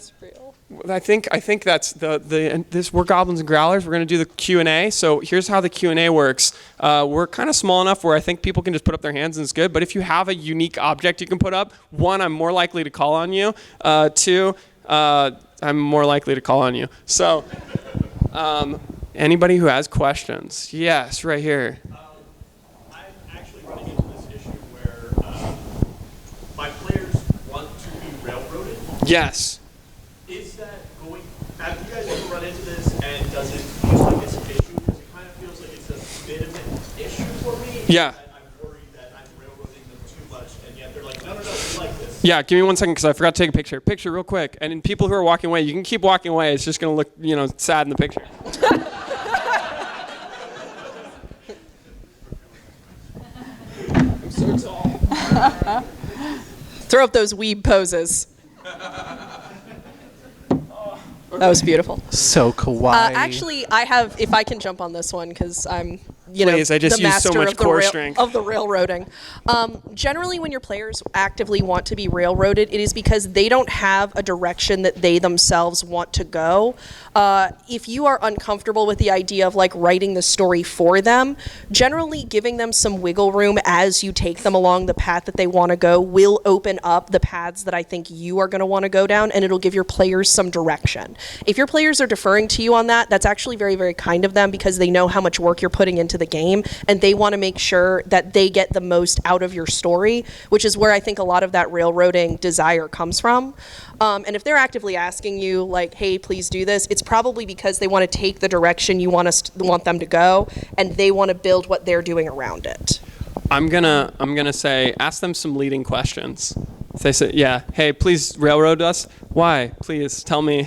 I think that's we're Goblins and Growlers. We're going to do the Q&A. So here's how the Q&A works. We're kind of small enough where I think people can just put up their hands and it's good. But if you have a unique object you can put up, 1, I'm more likely to call on you. 2, I'm more likely to call on you. So anybody who has questions? Yes, right here. I'm actually running into this issue where my players want to be railroaded. Yes. Is that going? Have you guys ever run into this? And does it feel like it's an issue? Because it kind of feels like it's a bit of an issue for me. Yeah. And I'm worried that I'm railroading them too much, and yet they're like, no, we like this. Yeah, give me 1 second because I forgot to take a picture. Picture real quick. And in people who are walking away, you can keep walking away. It's just going to look, sad in the picture. I'm so tall. Throw up those weeb poses. That was beautiful. So kawaii. Actually, I have, if I can jump on this one, because I'm, Please, I just the used so master much of the core strength. of the railroading. Generally, when your players actively want to be railroaded, it is because they don't have a direction that they themselves want to go. If you are uncomfortable with the idea of like writing the story for them, generally giving them some wiggle room as you take them along the path that they want to go will open up the paths that I think you are going to want to go down, and it'll give your players some direction. If your players are deferring to you on that, that's actually very, very kind of them because they know how much work you're putting into the game and they want to make sure that they get the most out of your story, which is where I think a lot of that railroading desire comes from. And if they're actively asking you, like, hey, please do this, it's probably because they want to take the direction you want them to go, and they want to build what they're doing around it. I'm gonna say, ask them some leading questions. If they say, yeah, hey, please railroad us. Why? Please tell me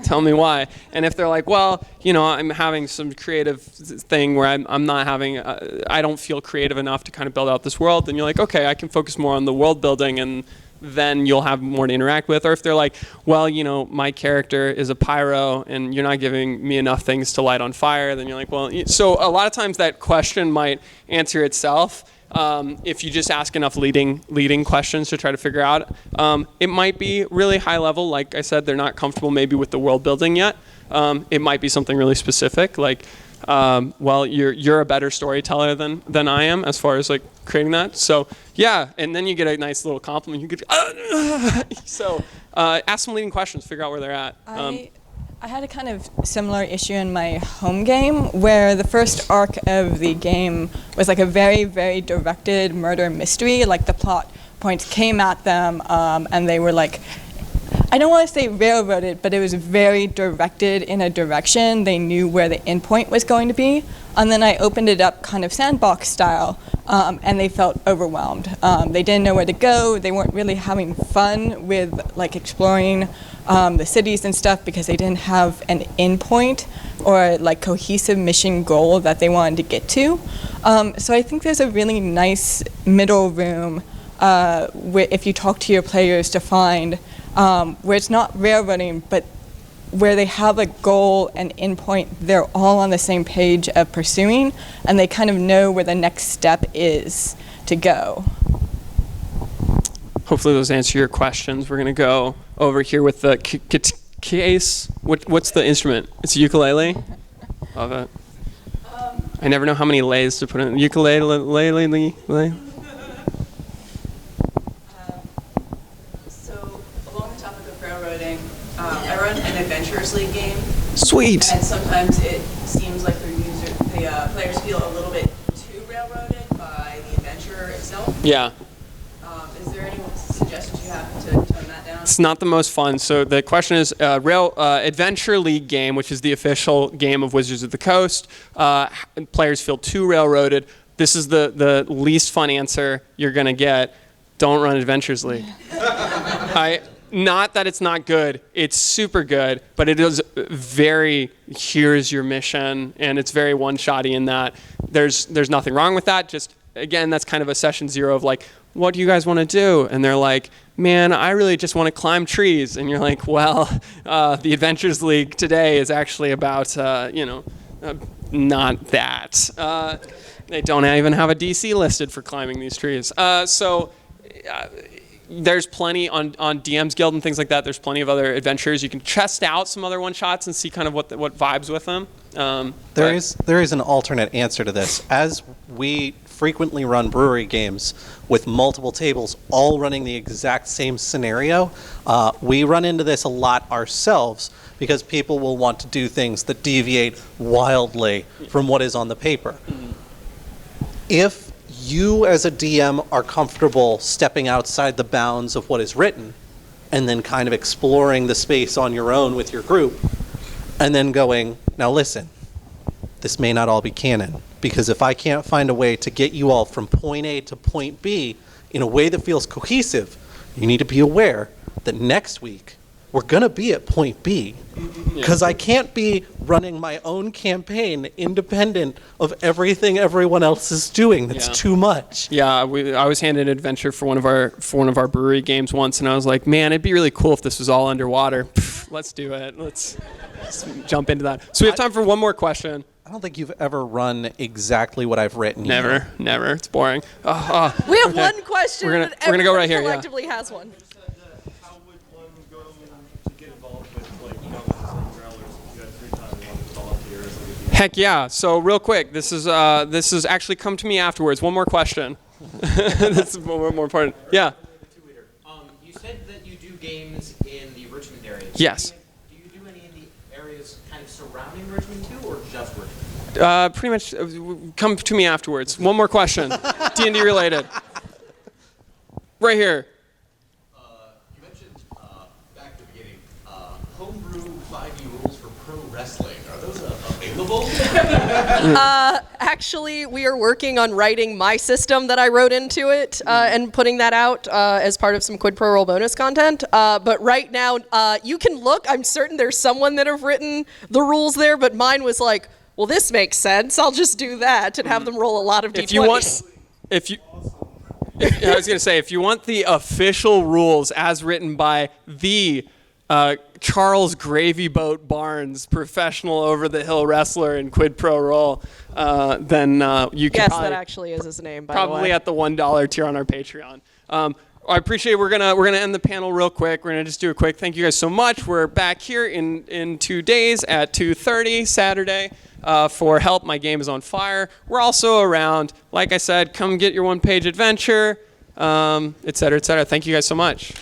why. And if they're like, well, I'm having some creative thing where I'm not having, I don't feel creative enough to kind of build out this world, then you're like, okay, I can focus more on the world building, and then you'll have more to interact with. Or if they're like, well, my character is a pyro and you're not giving me enough things to light on fire, then you're like, well, so a lot of times that question might answer itself. If you just ask enough leading questions to try to figure out, it might be really high level. Like I said, they're not comfortable maybe with the world building yet. It might be something really specific, like, well, you're a better storyteller than I am as far as like creating that. So yeah, and then you get a nice little compliment. You get so ask some leading questions, figure out where they're at. I had a kind of similar issue in my home game where the first arc of the game was like a very, very directed murder mystery. Like the plot points came at them and they were like, I don't want to say railroaded, but it was very directed in a direction. They knew where the endpoint was going to be. And then I opened it up kind of sandbox style, and they felt overwhelmed. They didn't know where to go. They weren't really having fun with like exploring the cities and stuff because they didn't have an endpoint or like cohesive mission goal that they wanted to get to. So I think there's a really nice middle room if you talk to your players to find where it's not railroading, but where they have a goal and endpoint they're all on the same page of pursuing, and they kind of know where the next step is to go. Hopefully those answer your questions. We're going to go over here with the case. What's the instrument? It's a ukulele? Love it. I never know how many lays to put in. Ukulele. So, along the topic of railroading, I run an Adventurers League game. Sweet. And sometimes it seems like the players feel a little bit too railroaded by the adventure itself. Yeah. Is there any suggestions you have to tone that down? It's not the most fun. So the question is, Adventure League game, which is the official game of Wizards of the Coast. Players feel too railroaded. This is the least fun answer you're going to get. Don't run Adventures League. Not that it's not good. It's super good, but it is very, here's your mission, and it's very one-shotty in that. There's nothing wrong with that. Just, again, that's kind of a session zero of like, what do you guys want to do? And they're like, man, I really just want to climb trees. And you're like, well, the Adventures League today is actually about, not that. They don't even have a DC listed for climbing these trees. There's plenty on DM's Guild and things like that. There's plenty of other adventures. You can test out some other one-shots and see kind of what vibes with them. There is an alternate answer to this. As we frequently run brewery games with multiple tables all running the exact same scenario, we run into this a lot ourselves because people will want to do things that deviate wildly from what is on the paper. If you as a DM are comfortable stepping outside the bounds of what is written and then kind of exploring the space on your own with your group and then going, now listen, this may not all be canon, because if I can't find a way to get you all from point A to point B in a way that feels cohesive, you need to be aware that next week we're going to be at point B, because I can't be running my own campaign independent of everything everyone else is doing. That's too much. Yeah, I was handed an adventure for one of our brewery games once, and I was like, man, it'd be really cool if this was all underwater. Let's do it. Let's jump into that. So we have time for one more question. I don't think you've ever run exactly what I've written. Never. It's boring. We have one question. We're gonna go right here. Collectively has one. How would one go to get involved with like Goblins and Growlers if you had free time and wanted to volunteer as like a Heck yeah. So real quick, this is actually come to me afterwards. One more question. That's more important. Yeah. You said that you do games in the Richmond area. Yes. Do you do any in the surrounding Richmond too, or just Richmond? Pretty much. Come to me afterwards. One more question. D&D related. Right here. You mentioned back at the beginning, homebrew 5e rules for pro wrestling. Are those available? Actually, we are working on writing my system that I wrote into it and putting that out as part of some Quid Pro Roll bonus content. But right now, you can look. I'm certain there's someone that have written the rules there, but mine was like, well, this makes sense. I'll just do that and have them roll a lot of d20s. I was going to say, if you want the official rules as written by the Charles Gravy Boat Barnes, professional over-the-hill wrestler in Quid Pro Roll, then you can Yes, probably, that actually is his name, by the way. probably at the $1 tier on our Patreon. I appreciate it. We're gonna end the panel real quick. We're gonna just do a quick thank you guys so much. We're back here in 2 days at 2:30 Saturday for Help My Game is on Fire. We're also around. Like I said, come get your one-page adventure, et cetera, et cetera. Thank you guys so much.